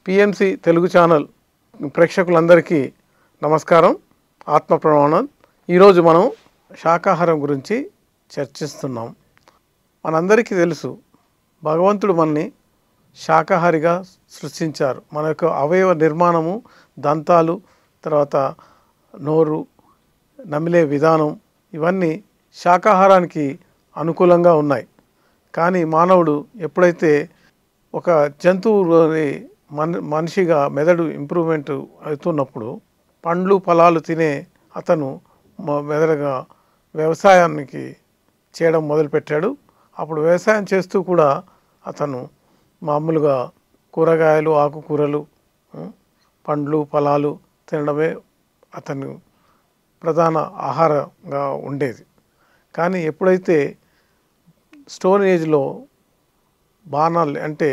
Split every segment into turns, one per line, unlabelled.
PMC Telugu channel ప్రేక్షకులందరికీ నమస్కారం. ఆత్మ ప్రమాణం. ఈరోజు మనం శాకాహారం గురించి చర్చిస్తున్నాం. మనందరికీ తెలుసు, భగవంతుడు మనని శాకాహారిగా సృష్టించారు. మన యొక్క అవయవ నిర్మాణము, దంతాలు, తర్వాత నోరు, నమిలే విధానం ఇవన్నీ శాకాహారానికి అనుకూలంగా ఉన్నాయి. కానీ మానవుడు ఎప్పుడైతే ఒక జంతువులోని మనిషిగా మెదడు ఇంప్రూవ్మెంట్ అవుతున్నప్పుడు పండ్లు ఫలాలు తినే అతను మెదడుగా వ్యవసాయానికి చేయడం మొదలుపెట్టాడు. అప్పుడు వ్యవసాయం చేస్తూ కూడా అతను మామూలుగా కూరగాయలు, ఆకుకూరలు, పండ్లు ఫలాలు తినడమే అతను ప్రధాన ఆహారంగా ఉండేది. కానీ ఎప్పుడైతే స్టోన్ ఏజ్లో బాణాలు అంటే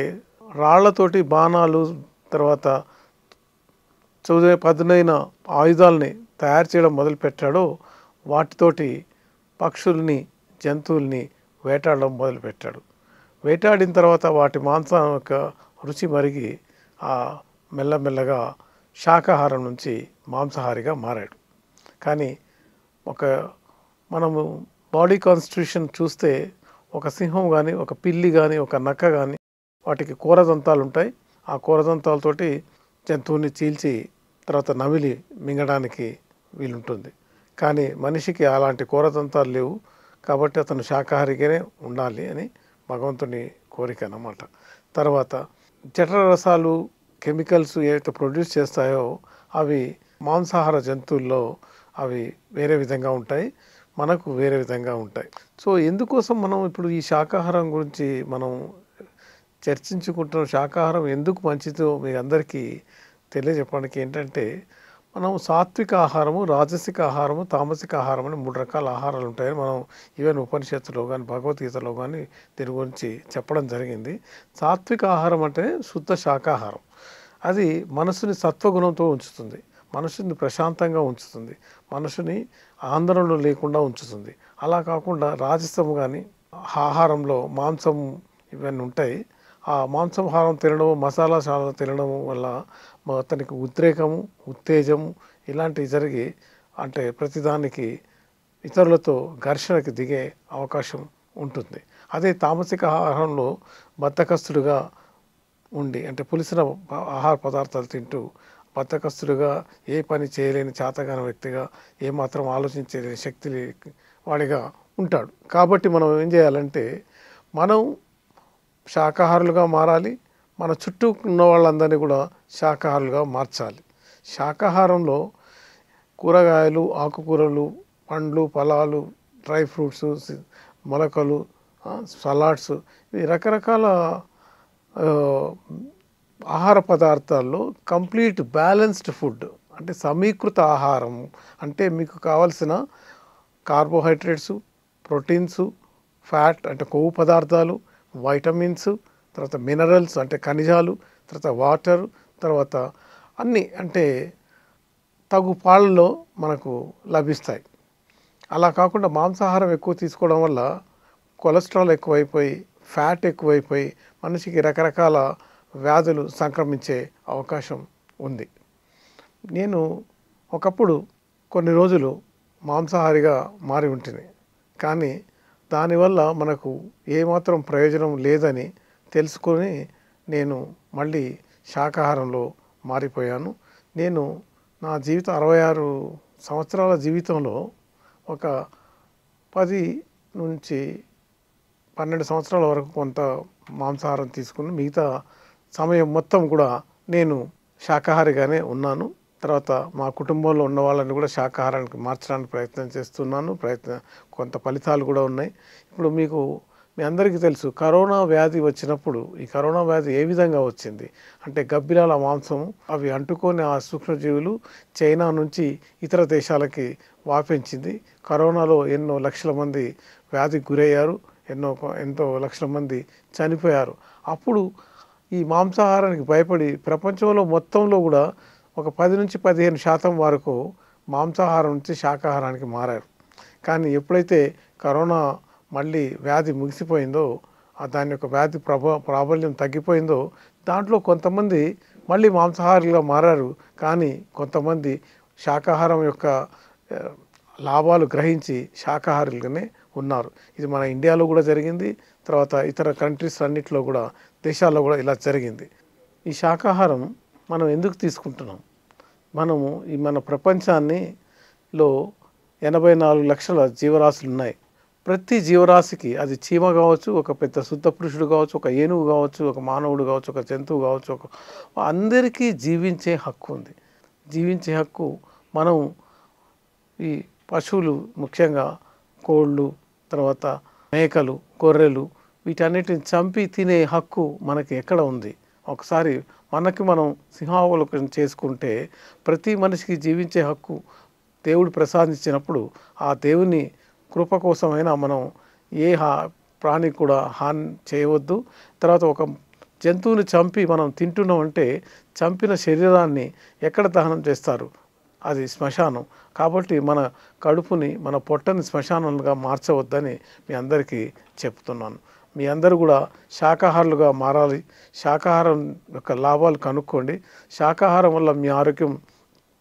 రాళ్లతోటి బాణాలు, తర్వాత పదునైన ఆయుధాలని తయారు చేయడం మొదలుపెట్టాడో వాటితోటి పక్షుల్ని, జంతువుల్ని వేటాడడం మొదలుపెట్టాడు. వేటాడిన తర్వాత వాటి మాంసం యొక్క రుచి మరిగి మెల్లమెల్లగా శాకాహారం నుంచి మాంసాహారిగా మారాడు. కానీ మనము బాడీ కాన్స్టిట్యూషన్ చూస్తే ఒక సింహం కానీ, ఒక పిల్లి కానీ, ఒక నక్క కానీ వాటికి కూరదంతాలు ఉంటాయి. ఆ కూరదంతాలతోటి జంతువుని చీల్చి తర్వాత నమిలి మింగడానికి వీలుంటుంది. కానీ మనిషికి అలాంటి కూరదంతాలు లేవు. కాబట్టి అతను శాకాహారిగానే ఉండాలి అని భగవంతుని కోరిక అన్నమాట. తర్వాత జఠరరసాలు, కెమికల్స్ ఏవైతే ప్రొడ్యూస్ చేస్తాయో అవి మాంసాహార జంతువుల్లో అవి వేరే విధంగా ఉంటాయి, మనకు వేరే విధంగా ఉంటాయి. సో ఎందుకోసం మనం ఇప్పుడు ఈ శాకాహారం గురించి మనం చర్చించుకుంటున్నాం. శాకాహారం ఎందుకు మంచిదో మీ అందరికీ తెలియజెప్పడానికి ఏంటంటే, మనం సాత్విక ఆహారము, రాజసిక ఆహారము, తామసిక ఆహారం అని 3 రకాల ఆహారాలు ఉంటాయని మనం ఈవెన్ ఉపనిషత్తులో కానీ భగవద్గీతలో కానీ దీని గురించి చెప్పడం జరిగింది. సాత్విక ఆహారం అంటే శుద్ధ శాకాహారం. అది మనసుని సత్వగుణంతో ఉంచుతుంది, మనసుని ప్రశాంతంగా ఉంచుతుంది, మనసుని ఆందోళనలు లేకుండా ఉంచుతుంది. అలా కాకుండా రాజసము కానీ ఆహారంలో మాంసం ఇవన్నీ ఉంటాయి. ఆ మాంసాహారం తినడం, మసాలా చాలా తినడం వల్ల అతనికి ఉద్రేకము, ఉత్తేజము ఇలాంటివి జరిగి అంటే ప్రతిదానికి ఇతరులతో ఘర్షణకి దిగే అవకాశం ఉంటుంది. అదే తామసిక ఆహారంలో బద్ధకస్తుడుగా ఉండి అంటే పులిసిన ఆహార పదార్థాలు తింటూ బద్ధకస్తుడుగా ఏ పని చేయలేని చేతగాని వ్యక్తిగా, ఏమాత్రం ఆలోచించలేని శక్తి వాడిగా ఉంటాడు. కాబట్టి మనం ఏం చేయాలంటే మనం శాకాహారులుగా మారాలి, మన చుట్టూ ఉన్న వాళ్ళందరినీ కూడా శాకాహారులుగా మార్చాలి. శాకాహారంలో కూరగాయలు, ఆకుకూరలు, పండ్లు, ఫలాలు, డ్రై ఫ్రూట్స్, మొలకలు, సలాడ్స్ ఇవి రకరకాల ఆహార పదార్థాల్లో కంప్లీట్ బ్యాలెన్స్డ్ ఫుడ్ అంటే సమీకృత ఆహారం అంటే మీకు కావలసిన కార్బోహైడ్రేట్స్, ప్రోటీన్స్, ఫ్యాట్ అంటే కొవ్వు పదార్థాలు, వైటమిన్స్, తర్వాత మినరల్స్ అంటే ఖనిజాలు, తర్వాత వాటర్, తర్వాత అన్నీ అంటే తగు పాలలో మనకు లభిస్తాయి. అలా కాకుండా మాంసాహారం ఎక్కువ తీసుకోవడం వల్ల కొలెస్ట్రాల్ ఎక్కువైపోయి, ఫ్యాట్ ఎక్కువైపోయి మనిషికి రకరకాల వ్యాధులు సంక్రమించే అవకాశం ఉంది. నేను ఒకప్పుడు కొన్ని రోజులు మాంసాహారిగా మారి ఉంటుంది. కానీ దానివల్ల మనకు ఏమాత్రం ప్రయోజనం లేదని తెలుసుకొని నేను మళ్ళీ శాకాహారంలో మారిపోయాను. నేను నా 66 సంవత్సరాల జీవితంలో ఒక 10 నుంచి 12 సంవత్సరాల వరకు కొంత మాంసాహారం తీసుకుని మిగతా సమయం మొత్తం కూడా నేను శాకాహారిగానే ఉన్నాను. తర్వాత మా కుటుంబంలో ఉన్న వాళ్ళని కూడా శాకాహారానికి మార్చడానికి ప్రయత్నం చేస్తున్నాను. కొంత ఫలితాలు కూడా ఉన్నాయి. ఇప్పుడు మీ అందరికీ తెలుసు, కరోనా వ్యాధి వచ్చినప్పుడు ఈ కరోనా వ్యాధి ఏ విధంగా వచ్చింది అంటే గబ్బిలాల మాంసం అవి అంటుకొని ఆ సూక్ష్మజీవులు చైనా నుంచి ఇతర దేశాలకి వ్యాపించింది. కరోనాలో ఎన్నో లక్షల మంది వ్యాధికి గురయ్యారు, ఎంతో లక్షల మంది చనిపోయారు. అప్పుడు ఈ మాంసాహారానికి భయపడి ప్రపంచంలో మొత్తంలో కూడా ఒక 10 నుంచి 15% వరకు మాంసాహారం నుంచి శాకాహారానికి మారారు. కానీ ఎప్పుడైతే కరోనా మళ్ళీ వ్యాధి ముగిసిపోయిందో, దాని యొక్క వ్యాధి ప్రాబల్యం తగ్గిపోయిందో, దాంట్లో కొంతమంది మళ్ళీ మాంసాహారులుగా మారారు. కానీ కొంతమంది శాకాహారం యొక్క ఆ, లాభాలు గ్రహించి శాకాహారులుగానే ఉన్నారు. ఇది మన ఇండియాలో కూడా జరిగింది. తర్వాత ఇతర కంట్రీస్ అన్నిటిలో కూడా, దేశాల్లో కూడా ఇలా జరిగింది. ఈ శాకాహారం మనం ఎందుకు తీసుకుంటున్నాం? మనము ఈ మన ప్రపంచాన్నిలో 84 లక్షల జీవరాశులు ఉన్నాయి. ప్రతి జీవరాశికి, అది చీమ కావచ్చు, ఒక పెద్ద శుద్ధ పురుషుడు కావచ్చు, ఒక ఏనుగు కావచ్చు, ఒక మానవుడు కావచ్చు, ఒక జంతువు కావచ్చు, అందరికీ జీవించే హక్కు ఉంది. జీవించే హక్కు మనం ఈ పశువులు, ముఖ్యంగా కోళ్ళు, తర్వాత మేకలు, గొర్రెలు, వీటన్నిటిని చంపి తినే హక్కు మనకి ఎక్కడ ఉంది? ఒకసారి మనకి మనం సింహావలోకనం చేసుకుంటే, ప్రతి మనిషికి జీవించే హక్కు దేవుడు ప్రసాదించినప్పుడు, ఆ దేవుని కృప కోసమైనా మనం ఏ ప్రాణికి కూడా హాని చేయవద్దు. తర్వాత ఒక జంతువుని చంపి మనం తింటున్నామంటే, చంపిన శరీరాన్ని ఎక్కడ దహనం చేస్తారు? అది శ్మశానం. కాబట్టి మన కడుపుని, మన పొట్టని శ్మశానంగా మార్చవద్దని మీ అందరికీ చెప్తున్నాను. మీ అందరూ కూడా శాకాహారులుగా మారాలి. శాకాహారం యొక్క లాభాలు కనుక్కోండి. శాకాహారం వల్ల మీ ఆరోగ్యం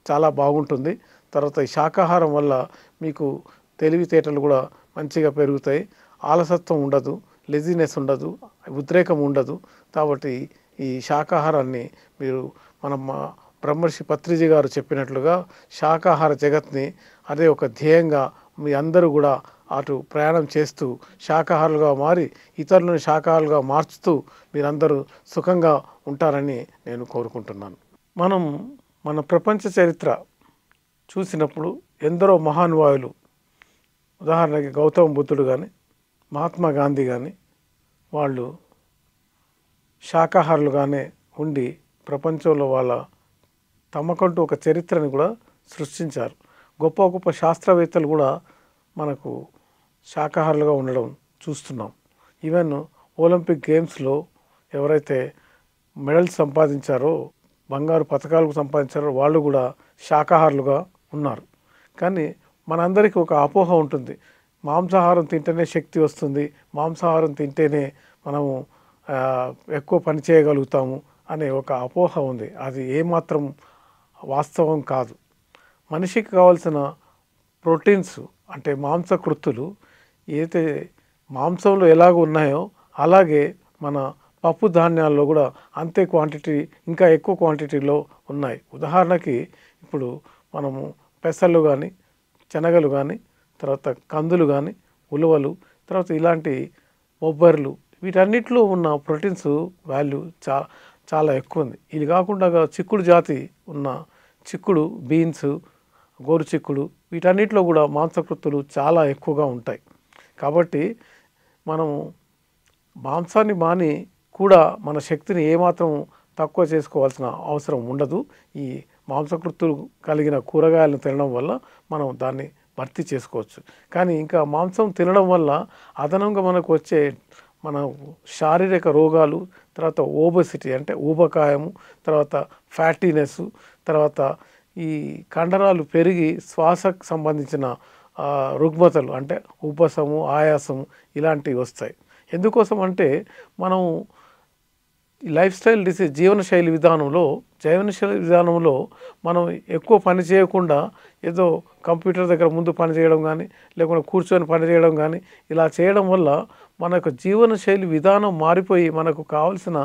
చాలా బాగుంటుంది. తర్వాత ఈ శాకాహారం వల్ల మీకు తెలివితేటలు కూడా మంచిగా పెరుగుతాయి. ఆలసత్వం ఉండదు, లెజినెస్ ఉండదు, ఉద్రేకం ఉండదు. కాబట్టి ఈ శాకాహారాన్ని మీరు బ్రహ్మర్షి పత్రిజీ గారు చెప్పినట్లుగా శాకాహార జగత్ని అదే ఒక ధ్యేయంగా మీ అందరూ కూడా అటు ప్రయాణం చేస్తూ శాకాహారులుగా మారి ఇతరులను శాకాహారులుగా మార్చుతూ మీరందరూ సుఖంగా ఉంటారని నేను కోరుకుంటున్నాను. మనం మన ప్రపంచ చరిత్ర చూసినప్పుడు ఎందరో మహానుభావులు, ఉదాహరణకి గౌతమ బుద్ధుడు కానీ, మహాత్మా గాంధీ కానీ, వాళ్ళు శాకాహారులుగానే ఉండి ప్రపంచంలో వాళ్ళ తమకంటూ ఒక చరిత్రని కూడా సృష్టించారు. గొప్ప గొప్ప శాస్త్రవేత్తలు కూడా మనకు శాకాహారులుగా ఉండడం చూస్తున్నాం. ఈవెన్ ఒలింపిక్ గేమ్స్లో ఎవరైతే మెడల్స్ సంపాదించారో, బంగారు పథకాలకు సంపాదించారో, వాళ్ళు కూడా శాకాహారులుగా ఉన్నారు. కానీ మనందరికీ ఒక అపోహ ఉంటుంది, మాంసాహారం తింటేనే శక్తి వస్తుంది, మాంసాహారం తింటేనే మనము ఎక్కువ పని చేయగలుగుతాము అనే ఒక అపోహ ఉంది. అది ఏమాత్రం వాస్తవం కాదు. మనిషికి కావాల్సిన ప్రోటీన్స్ అంటే మాంసకృత్తులు ఏదైతే మాంసంలో ఎలాగ ఉన్నాయో అలాగే మన పప్పు ధాన్యాల్లో కూడా అంతే క్వాంటిటీ, ఇంకా ఎక్కువ క్వాంటిటీలో ఉన్నాయి. ఉదాహరణకి ఇప్పుడు మనము పెసలు కానీ, శనగలు కానీ, తర్వాత కందులు కానీ, ఉలువలు, తర్వాత ఇలాంటి బొబ్బర్లు, వీటన్నిటిలో ఉన్న ప్రోటీన్స్ వాల్యూ చాలా ఎక్కువ ఉంది. ఇది కాకుండా చిక్కుడు జాతి ఉన్న చిక్కుడు, బీన్స్, గోరు చిక్కుడు, వీటన్నిటిలో కూడా మాంసకృత్తులు చాలా ఎక్కువగా ఉంటాయి. కాబట్టి మనము మాంసాన్ని మాని కూడా మన శక్తిని ఏమాత్రం తక్కువ చేసుకోవాల్సిన అవసరం ఉండదు. ఈ మాంసకృత్తులు కలిగిన కూరగాయలను తినడం వల్ల మనం దాన్ని భర్తీ చేసుకోవచ్చు. కానీ ఇంకా మాంసం తినడం వల్ల అదనంగా మనకు వచ్చే మన శారీరక రోగాలు, తర్వాత ఓబెసిటీ అంటే ఊబకాయము, తర్వాత ఫ్యాటీనెస్, తర్వాత ఈ కండరాలు పెరిగి శ్వాసకు సంబంధించిన రుగ్మతలు అంటే ఉబ్బసము, ఆయాసము ఇలాంటివి వస్తాయి. ఎందుకోసం అంటే మనం లైఫ్ స్టైల్ డిసీజ్ జీవనశైలి విధానంలో మనం ఎక్కువ పని చేయకుండా ఏదో కంప్యూటర్ దగ్గర ముందు పని చేయడం కానీ, లేకుంటే కూర్చొని పని చేయడం కానీ, ఇలా చేయడం వల్ల మనకు జీవనశైలి విధానం మారిపోయి మనకు కావలసిన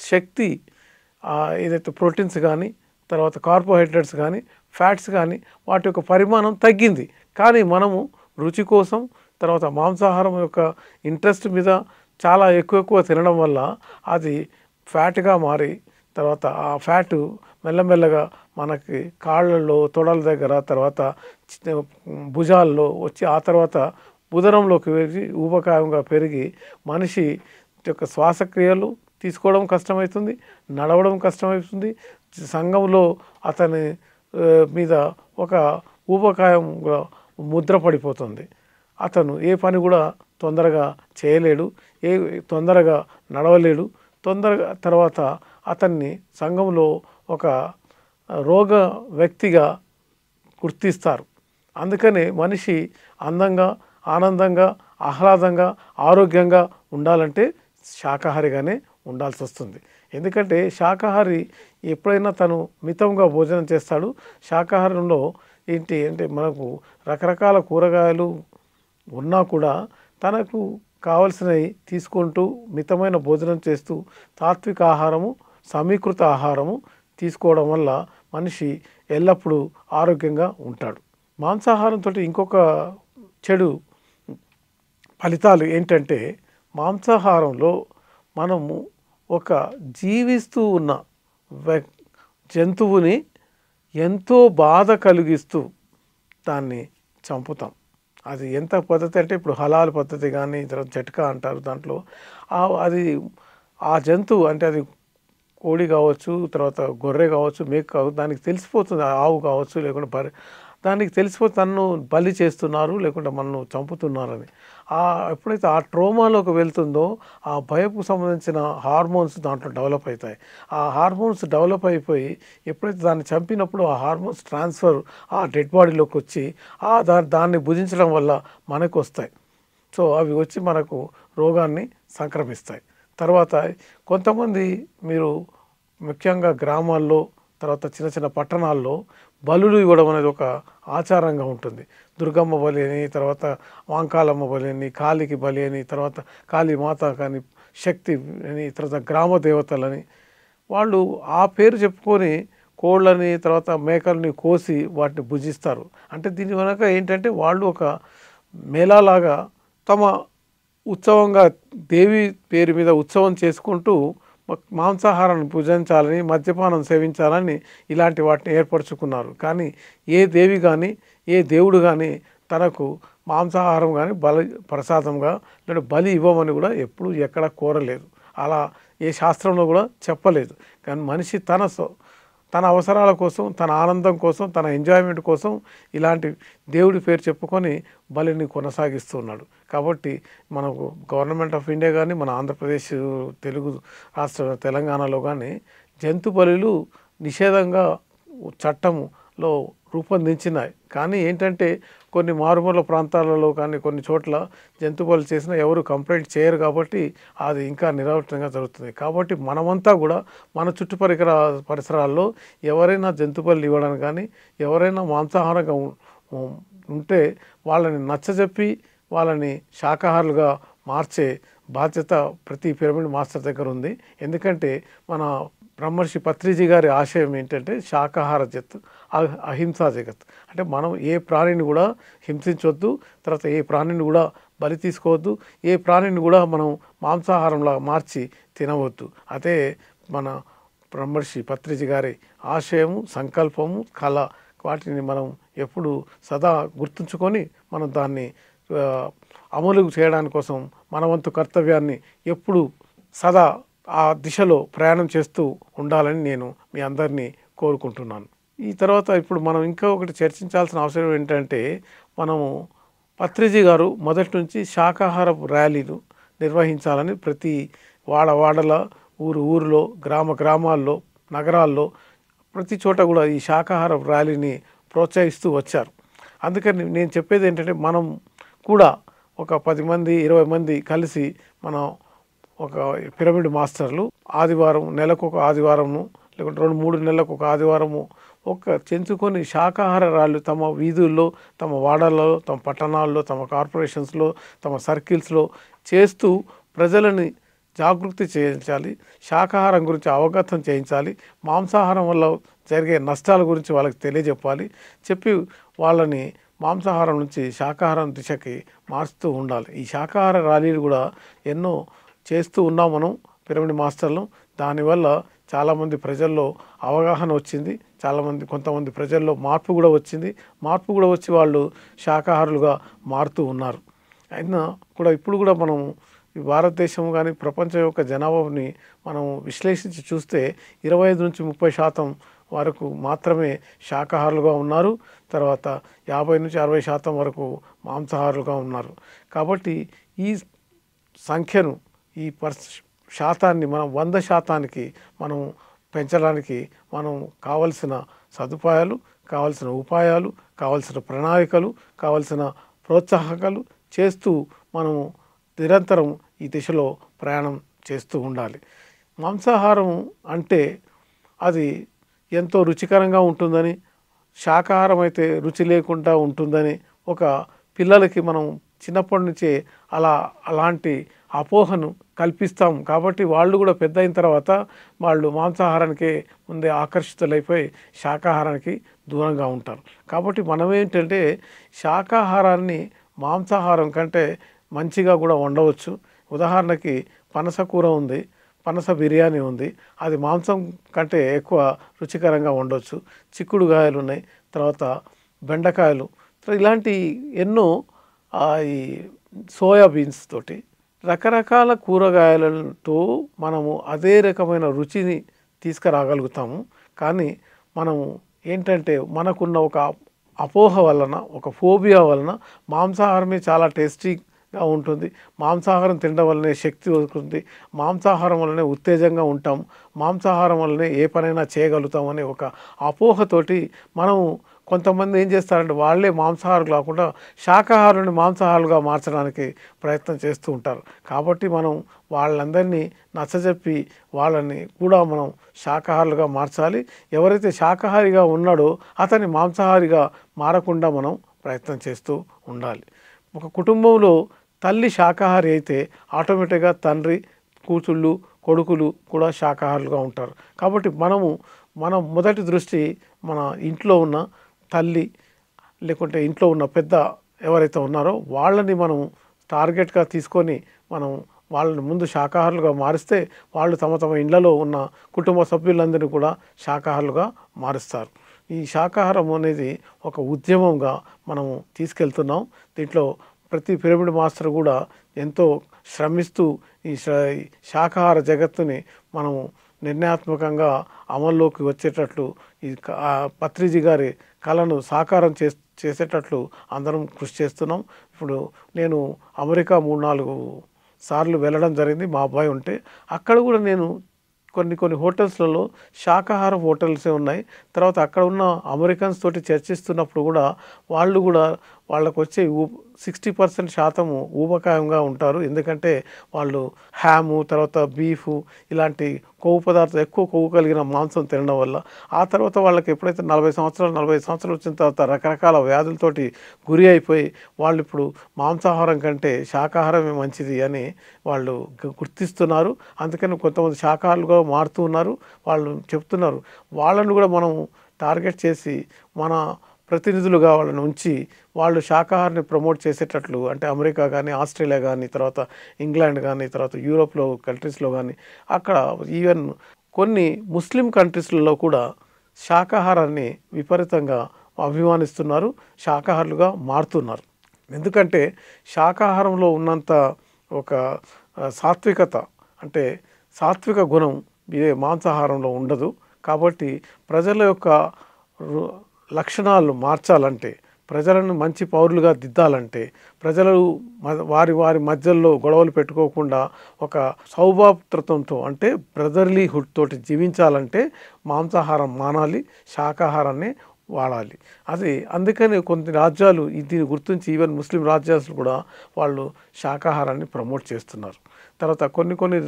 శక్తి ఏదైతే ప్రోటీన్స్ కానీ, తర్వాత కార్బోహైడ్రేట్స్ కానీ, ఫ్యాట్స్ కానీ, వాటి యొక్క పరిమాణం తగ్గింది. కానీ మనము రుచి కోసం, తర్వాత మాంసాహారం యొక్క ఇంట్రెస్ట్ మీద చాలా ఎక్కువ తినడం వల్ల అది ఫ్యాట్గా మారి, తర్వాత ఆ ఫ్యాటు మెల్లమెల్లగా మనకి కాళ్ళల్లో, తొడల దగ్గర, తర్వాత భుజాల్లో వచ్చి ఆ తర్వాత ఉదరంలోకి వెళ్ళి ఊబకాయంగా పెరిగి మనిషి యొక్క శ్వాసక్రియలు తీసుకోవడం కష్టమవుతుంది, నడవడం కష్టమవుతుంది. సంఘంలో అతని మీద ఒక ఊబకాయం ముద్ర పడిపోతుంది. అతను ఏ పని కూడా తొందరగా చేయలేడు, తొందరగా నడవలేడు. తర్వాత అతన్ని సంఘంలో ఒక రోగ వ్యక్తిగా గుర్తిస్తారు. అందుకనే మనిషి అందంగా, ఆనందంగా, ఆహ్లాదంగా, ఆరోగ్యంగా ఉండాలంటే శాకాహారిగానే ఉండాల్సి వస్తుంది. ఎందుకంటే శాకాహారి ఎప్పుడైనా తను మితంగా భోజనం చేస్తాడు. శాకాహారంలో ఏంటి అంటే మనకు రకరకాల కూరగాయలు ఉన్నా కూడా తనకు కావలసినవి తీసుకుంటూ మితమైన భోజనం చేస్తూ తాత్విక ఆహారము, సమీకృత ఆహారము తీసుకోవడం వల్ల మనిషి ఎల్లప్పుడూ ఆరోగ్యంగా ఉంటాడు. మాంసాహారంతో ఇంకొక చెడు ఫలితాలు ఏంటంటే మాంసాహారంలో మనము ఒక జీవిస్తూ ఉన్న జంతువుని ఎంతో బాధ కలిగిస్తూ దాన్ని చంపుతాం. అది ఎంత పద్ధతి అంటే ఇప్పుడు హలాల్ పద్ధతి కానీ తర్వాత జట్కా అంటారు. దాంట్లో అది ఆ జంతువు అంటే అది కోడి కావచ్చు, తర్వాత గొర్రె కావచ్చు, మేక కావచ్చు, దానికి తెలిసిపోతుంది. ఆవు కావచ్చు, లేకుంటే దానికి తెలిసిపోతే తనను బలి చేస్తున్నారు, లేకుంటే మనను చంపుతున్నారని. ఎప్పుడైతే ఆ ట్రోమాలోకి వెళ్తుందో ఆ భయపు సంబంధించిన హార్మోన్స్ దాంట్లో డెవలప్ అవుతాయి. ఆ హార్మోన్స్ డెవలప్ అయిపోయి ఎప్పుడైతే దాన్ని చంపినప్పుడు ఆ హార్మోన్స్ ట్రాన్స్ఫర్ ఆ డెడ్ బాడీలోకి వచ్చి దాన్ని భుజించడం వల్ల మనకు వస్తాయి. సో అవి వచ్చి మనకు రోగాన్ని సంక్రమిస్తాయి. తర్వాత కొంతమంది మీరు ముఖ్యంగా గ్రామాల్లో తర్వాత చిన్న చిన్న పట్టణాల్లో బలులు ఇవ్వడం అనేది ఒక ఆచారంగా ఉంటుంది. దుర్గమ్మ బలి అని, తర్వాత వాంకాలమ్మ బలి అని, కాళీకి బలి అని, తర్వాత కాళీ మాత కానీ, శక్తి అని, తర్వాత గ్రామ దేవతలని వాళ్ళు ఆ పేరు చెప్పుకొని కోళ్ళని తర్వాత మేకల్ని కోసి వాటిని భుజిస్తారు. అంటే దీని వెనక ఏంటంటే వాళ్ళు ఒక మేళాలాగా తమ ఉత్సవంగా దేవి పేరు మీద ఉత్సవం చేసుకుంటూ మాంసాహారాన్ని భుజించాలని, మద్యపానం సేవించాలని ఇలాంటి వాటిని ఏర్పరచుకున్నారు. కానీ ఏ దేవి కానీ ఏ దేవుడు కానీ తనకు మాంసాహారం కానీ ప్రసాదంగా లేదా బలి ఇవ్వమని కూడా ఎప్పుడు ఎక్కడ కోరలేదు. అలా ఏ శాస్త్రంలో కూడా చెప్పలేదు. కానీ మనిషి తన అవసరాల కోసం, తన ఆనందం కోసం, తన ఎంజాయ్మెంట్ కోసం ఇలాంటి దేవుడి పేరు చెప్పుకొని బలిని కొనసాగిస్తున్నాడు. కాబట్టి మనకు గవర్నమెంట్ ఆఫ్ ఇండియా కానీ, మన ఆంధ్రప్రదేశ్ తెలుగు రాష్ట్ర తెలంగాణలో కానీ జంతు బలులు నిషేధంగా చట్టంలో రూపొందించినాయి. కానీ ఏంటంటే కొన్ని మారుమూల ప్రాంతాలలో కానీ కొన్ని చోట్ల జంతు బలి చేసినా ఎవరు కంప్లైంట్ చేయరు. కాబట్టి అది ఇంకా నిరవటంగా జరుగుతుంది. కాబట్టి మనమంతా కూడా మన పరిసరాల్లో ఎవరైనా జంతు బలి ఇవ్వడానికి కానీ ఎవరైనా మాంసాహారంగా ఉంటే వాళ్ళని నచ్చజెప్పి వాళ్ళని శాకాహారులుగా మార్చే బాధ్యత ప్రతి పిరమిడ్ మాస్టర్ దగ్గర ఉంది. ఎందుకంటే మన బ్రహ్మర్షి పత్రిజీ గారి ఆశయం ఏంటంటే శాకాహార జత్ అహింసా జగత్. అంటే మనం ఏ ప్రాణిని కూడా హింసించవద్దు, తర్వాత ఏ ప్రాణిని కూడా బలి తీసుకోవద్దు, ఏ ప్రాణిని కూడా మనం మాంసాహారంలా మార్చి తినవద్దు. అదే మన బ్రహ్మర్షి పత్రిజీ గారి ఆశయము, సంకల్పము, కళ. వాటిని మనం ఎప్పుడు సదా గుర్తుంచుకొని మనం దాన్ని అమలు చేయడానికి కోసం మన వంతు కర్తవ్యాన్ని ఎప్పుడు సదా ఆ దిశలో ప్రయాణం చేస్తూ ఉండాలని నేను మీ అందరినీ కోరుకుంటున్నాను. ఈ తర్వాత ఇప్పుడు మనం ఇంకా ఒకటి చర్చించాల్సిన అవసరం ఏంటంటే మనము పత్రిజీ గారు మొదటి నుంచి శాకాహార ర్యాలీలు నిర్వహించాలని ప్రతి వాడల ఊరిలో గ్రామాల్లో నగరాల్లో ప్రతి చోట కూడా ఈ శాకాహార ర్యాలీని ప్రోత్సహిస్తూ వచ్చారు. అందుకని నేను చెప్పేది ఏంటంటే మనం కూడా ఒక 10 మంది 20 మంది కలిసి మనం ఒక పిరమిడ్ మాస్టర్లు ఆదివారం నెలకు ఒక ఆదివారము లేకుంటే 2-3 నెలలకు ఒక ఆదివారము చెంచుకొని శాకాహార ర్యాలీలు తమ వీధుల్లో, తమ వాడలలో, తమ పట్టణాల్లో, తమ కార్పొరేషన్స్లో, తమ సర్కిల్స్లో చేస్తూ ప్రజలని జాగృతి చేయించాలి. శాకాహారం గురించి అవగతం చేయించాలి. మాంసాహారం వల్ల జరిగే నష్టాల గురించి వాళ్ళకి తెలియజెప్పాలి. చెప్పి వాళ్ళని మాంసాహారం నుంచి శాకాహారం దిశకి మార్చుతూ ఉండాలి. ఈ శాకాహార ర్యాలీలు కూడా ఎన్నో చేస్తూ ఉన్నాం మనం పిరమిడ్ మాస్టర్లు. దానివల్ల చాలామంది ప్రజల్లో అవగాహన వచ్చింది. కొంతమంది ప్రజల్లో మార్పు కూడా వచ్చింది. మార్పు కూడా వచ్చి వాళ్ళు శాకాహారులుగా మారుతూ ఉన్నారు. అయినా కూడా ఇప్పుడు కూడా మనం ఈ భారతదేశం కానీ ప్రపంచం యొక్క జనాభాని మనం విశ్లేషించి చూస్తే 25-30% వరకు మాత్రమే శాకాహారులుగా ఉన్నారు. తర్వాత 50-60% వరకు మాంసాహారులుగా ఉన్నారు. కాబట్టి ఈ సంఖ్యను ఈ శాతాన్ని మనం 100% మనం పెంచడానికి మనం కావలసిన సదుపాయాలు, కావలసిన ఉపాయాలు, కావలసిన ప్రణాళికలు, కావలసిన ప్రోత్సాహకాలు చేస్తూ మనము నిరంతరం ఈ దిశలో ప్రయాణం చేస్తూ ఉండాలి. మాంసాహారం అంటే అది ఎంతో రుచికరంగా ఉంటుందని, శాకాహారం అయితే రుచి లేకుండా ఉంటుందని ఒక పిల్లలకి మనం చిన్నప్పటి నుంచే అలాంటి అపోహను కల్పిస్తాం. కాబట్టి వాళ్ళు కూడా పెద్ద అయిన తర్వాత వాళ్ళు మాంసాహారానికి ముందే ఆకర్షితులైపోయి శాకాహారానికి దూరంగా ఉంటారు. కాబట్టి మనం ఏంటంటే శాకాహారాన్ని మాంసాహారం కంటే మంచిగా కూడా వండవచ్చు. ఉదాహరణకి పనస కూర ఉంది, పనస బిర్యానీ ఉంది, అది మాంసం కంటే ఎక్కువ రుచికరంగా వండవచ్చు. చిక్కుడుగాయలు ఉన్నాయి, తర్వాత బెండకాయలు, ఇలాంటి ఎన్నో ఈ సోయాబీన్స్ తోటి రకరకాల కూరగాయలతో మనము అదే రకమైన రుచిని తీసుకురాగలుగుతాము. కానీ మనము ఏంటంటే మనకున్న ఒక అపోహ వలన, ఒక ఫోబియా వలన మాంసాహారమే చాలా టేస్టీగా ఉంటుంది, మాంసాహారం తినడం వల్లనే శక్తి వస్తుంది, మాంసాహారం వల్లనే ఉత్తేజంగా ఉంటాం, మాంసాహారం వల్లనే ఏ పనైనా చేయగలుగుతాం అనే ఒక అపోహతోటి మనము కొంతమంది ఏం చేస్తారంటే వాళ్ళే మాంసాహారులు కాకుండా శాకాహారుని మాంసాహారులుగా మార్చడానికి ప్రయత్నం చేస్తూ ఉంటారు. కాబట్టి మనం వాళ్ళందరినీ నచ్చజెప్పి వాళ్ళని కూడా మనం శాకాహారులుగా మార్చాలి. ఎవరైతే శాకాహారిగా ఉన్నాడో అతన్ని మాంసాహారిగా మారకుండా మనం ప్రయత్నం చేస్తూ ఉండాలి. ఒక కుటుంబంలో తల్లి శాకాహారి అయితే ఆటోమేటిక్గా తండ్రి, కూతుళ్ళు, కొడుకులు కూడా శాకాహారులుగా ఉంటారు. కాబట్టి మనం మొదటి దృష్టి మన ఇంట్లో ఉన్న తల్లి లేకుంటే ఇంట్లో ఉన్న పెద్ద ఎవరైతే ఉన్నారో వాళ్ళని మనం టార్గెట్గా తీసుకొని మనం వాళ్ళని ముందు శాకాహారులుగా మారిస్తే వాళ్ళు తమ తమ ఇళ్లలో ఉన్న కుటుంబ సభ్యులందరినీ కూడా శాకాహారులుగా మారుస్తారు. ఈ శాకాహారం అనేది ఒక ఉద్యమంగా మనము తీసుకెళ్తున్నాం. దీంట్లో ప్రతి పిరమిడ్ మాస్టర్ కూడా ఎంతో శ్రమిస్తూ ఈ శాకాహార జగత్తుని మనము నిర్ణయాత్మకంగా అమల్లోకి వచ్చేటట్లు ఈ పత్రిజీ గారి కళను సాకారం చేసేటట్లు అందరం కృషి చేస్తున్నాం. ఇప్పుడు నేను అమెరికా 3-4 సార్లు వెళ్ళడం జరిగింది మా అబ్బాయి ఉంటే. అక్కడ కూడా నేను కొన్ని హోటల్స్లలో శాకాహార హోటల్సే ఉన్నాయి. తర్వాత అక్కడ ఉన్న అమెరికన్స్ తోటి చర్చిస్తున్నప్పుడు కూడా వాళ్ళు కూడా వాళ్ళకు వచ్చే 60% శాతము ఊబకాయంగా ఉంటారు. ఎందుకంటే వాళ్ళు హ్యాము, తర్వాత బీఫు, ఇలాంటి కొవ్వు పదార్థాలు, ఎక్కువ కొవ్వు కలిగిన మాంసం తినడం వల్ల ఆ తర్వాత వాళ్ళకి ఎప్పుడైతే 40 సంవత్సరాలు వచ్చిన తర్వాత రకరకాల వ్యాధులతోటి గురి అయిపోయి వాళ్ళు ఇప్పుడు మాంసాహారం కంటే శాకాహారమే మంచిది అని వాళ్ళు గుర్తిస్తున్నారు. అందుకని కొంతమంది శాకాహారులుగా మారుతూ ఉన్నారు. వాళ్ళు చెప్తున్నారు. వాళ్ళను కూడా మనం టార్గెట్ చేసి మన ప్రతినిధులుగా వాళ్ళని ఉంచి వాళ్ళు శాకాహారాన్ని ప్రమోట్ చేసేటట్లు, అంటే అమెరికా కానీ, ఆస్ట్రేలియా కానీ, తర్వాత ఇంగ్లాండ్ కానీ, తర్వాత యూరోప్లో కంట్రీస్లో కానీ, అక్కడ ఈవెన్ కొన్ని ముస్లిం కంట్రీస్లలో కూడా శాకాహారాన్ని విపరీతంగా అభిమానిస్తున్నారు, శాకాహారులుగా మారుతున్నారు. ఎందుకంటే శాకాహారంలో ఉన్నంత ఒక సాత్వికత, అంటే సాత్విక గుణం ఇదే మాంసాహారంలో ఉండదు. కాబట్టి ప్రజల యొక్క లక్షణాలు మార్చాలంటే, ప్రజలను మంచి పౌరులుగా దిద్దాలంటే, ప్రజలు వారి మధ్యలో గొడవలు పెట్టుకోకుండా ఒక సౌభాతృత్వంతో, అంటే బ్రదర్లీహుడ్ తోటి జీవించాలంటే మాంసాహారం మానాలి, శాకాహారాన్ని వాడాలి. అందుకని కొన్ని రాజ్యాలు దీన్ని గుర్తించి ఈవెన్ ముస్లిం రాజ్యాలు కూడా వాళ్ళు శాకాహారాన్ని ప్రమోట్ చేస్తున్నారు. తర్వాత కొన్ని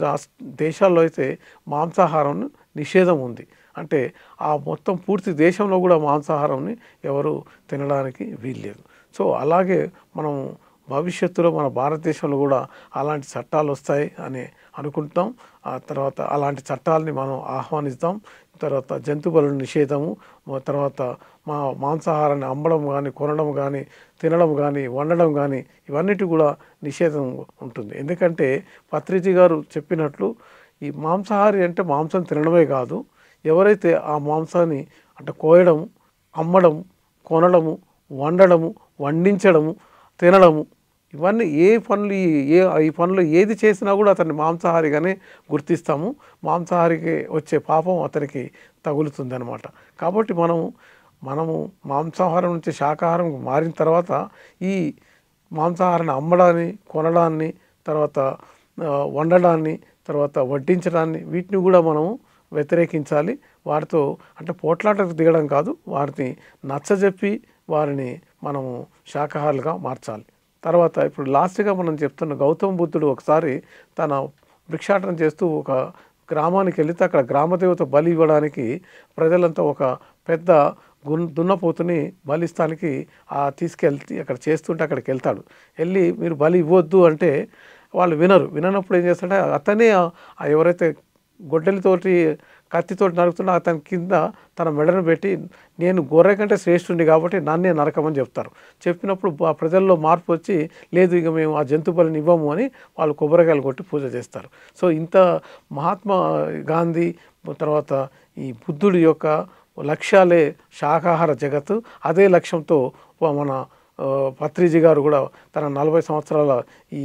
దేశాల్లో అయితే మాంసాహారం నిషేధం ఉంది. అంటే ఆ మొత్తం పూర్తి దేశంలో కూడా మాంసాహారాన్ని ఎవరు తినడానికి వీల్లేదు. సో అలాగే మనం భవిష్యత్తులో మన భారతదేశంలో కూడా అలాంటి చట్టాలు వస్తాయి అని అనుకుంటాం. ఆ తర్వాత అలాంటి చట్టాలని మనం ఆహ్వానిస్తాం. తర్వాత జంతు బలుల నిషేధము, తర్వాత మాంసాహారాన్ని అమ్మడం కానీ, కొనడం కానీ, తినడం కానీ, వండడం కానీ, ఇవన్నిటి కూడా నిషేధం ఉంటుంది. ఎందుకంటే పత్రిజీ గారు చెప్పినట్లు ఈ మాంసాహారి అంటే మాంసం తినడమే కాదు, ఎవరైతే ఆ మాంసాన్ని అంటే కోయడం, అమ్మడం, కొనడము, వండడము, వండించడము, తినడము, ఇవన్నీ ఈ పనులు ఏది చేసినా కూడా అతన్ని మాంసాహారిగానే గుర్తిస్తాము. మాంసాహారికి వచ్చే పాపం అతనికి తగులుతుంది అన్నమాట. కాబట్టి మనము మాంసాహారం నుంచి శాకాహారం మారిన తర్వాత ఈ మాంసాహారాన్ని అమ్మడాన్ని, కొనడాన్ని, తర్వాత వండడాన్ని, తర్వాత వడ్డించడాన్ని, వీటిని కూడా మనము వ్యతిరేకించాలి. వారితో అంటే పోట్లాటకు దిగడం కాదు, వారిని నచ్చజెప్పి వారిని మనము శాకాహారులుగా మార్చాలి. తర్వాత ఇప్పుడు లాస్ట్గా మనం చెప్తున్న గౌతమ బుద్ధుడు ఒకసారి తన భిక్షాటన చేస్తూ ఒక గ్రామానికి వెళితే అక్కడ గ్రామదేవత బలి ఇవ్వడానికి ప్రజలంతా ఒక పెద్ద దున్నపోతుని బలిస్తానికి తీసుకెళ్తే అక్కడ చేస్తుంటే అక్కడికి వెళ్తాడు. వెళ్ళి మీరు బలి ఇవ్వద్దు అంటే వాళ్ళు విననప్పుడు ఏం చేస్తాడంటే అతనే ఎవరైతే గొడ్డలితోటి కత్తితోటి నరుకుతున్నా అతని కింద తన మెడను పెట్టి నేను గొర్రె కంటే శ్రేష్ఠుండి కాబట్టి నన్నే నరకమని చెప్తారు. చెప్పినప్పుడు ప్రజల్లో మార్పు వచ్చి లేదు ఇక మేము ఆ జంతు బలిని ఇవ్వము అని వాళ్ళు కొబ్బరికాయలు కొట్టి పూజ చేస్తారు. సో ఇంత మహాత్మా గాంధీ తర్వాత ఈ బుద్ధుడి యొక్క లక్ష్యాలే శాకాహార జగత్తు. అదే లక్ష్యంతో మన పత్రిజీ గారు కూడా తన 40 సంవత్సరాల ఈ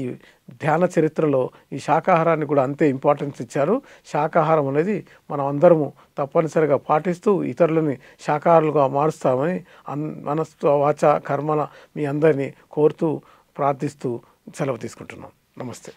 ధ్యాన చరిత్రలో ఈ శాకాహారాన్ని కూడా అంతే ఇంపార్టెన్స్ ఇచ్చారు. శాకాహారం అనేది మనం అందరము తప్పనిసరిగా పాటిస్తూ ఇతరులని శాకాహారులుగా మారుస్తామని మనస్సు వాచ కర్మల మీ అందరినీ కోరుతూ ప్రార్థిస్తూ సెలవు తీసుకుంటున్నాం. నమస్తే.